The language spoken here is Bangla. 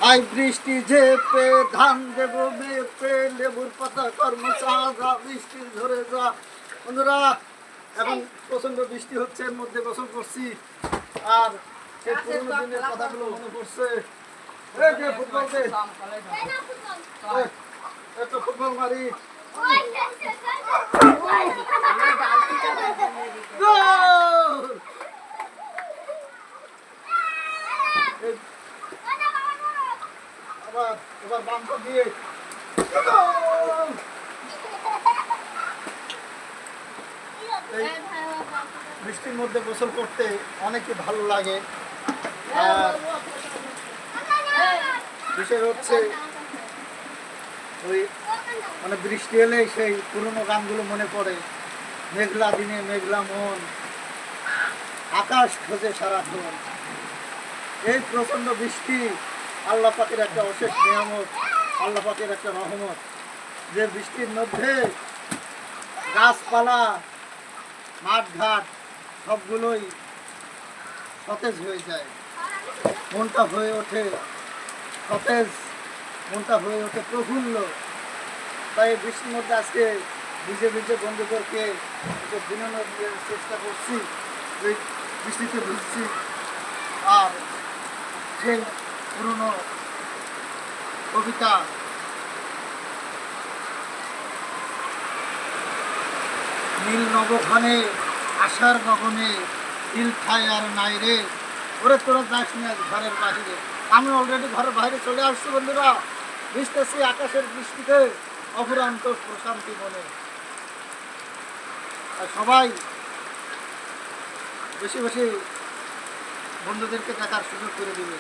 আই বৃষ্টি ঝেপে ধান দেব মেপে লেবুর পাতা কর্ম চা বৃষ্টি ঝরে যা। বন্ধুরা এখন প্রচন্ড বৃষ্টি হচ্ছে, এর মধ্যে গোসল করছি আর সেই পুরোনো দিনের কথাগুলো মনে পড়ছে। এই যে ফুটবলকে একটু ফুটবল মারি। আবার এবার বাম্প দিয়ে বৃষ্টির মধ্যে গোসল করতে অনেকই ভালো লাগে। আর বিষয় হচ্ছে ওই মানে বৃষ্টি এলে সেই পুরনো গানগুলো মনে পড়ে। মেঘলা দিনে মেঘলা মন, আকাশ খোঁজে সারাক্ষণ। এই প্রচন্ড বৃষ্টি আল্লাহ পাকের একটা অশেষ নিয়ামত, আল্লাহ পাকের একটা রহমত, যে বৃষ্টির মধ্যে গাছপালা মাঠঘাট সবগুলোই সতেজ হয়ে যায়, মনটা হয়ে ওঠে সতেজ, মনটা হয়ে ওঠে প্রফুল্ল। তাই বৃষ্টির মধ্যে আজকে ভিজে ভিজে বন্ধুদেরকে একটু বিনোদন দেওয়ার চেষ্টা করছি, বৃষ্টিতে ভিজছি। আর সেই পুরনো কবিতা নীল নবখানে আশার গগনে দিল ঠাই আর নাই রে, ওরে তোরা যাস নি আজ ঘরের বাহিরে। আমি অলরেডি ঘরের বাইরে চলে আসছি বন্ধুরা, ভিজতেছি আকাশের বৃষ্টিতে, অফুরান্ত প্রশান্তি মনে। আর সবাই বেশি বেশি বন্ধুদেরকে দেখার সুযোগ করে দিবে।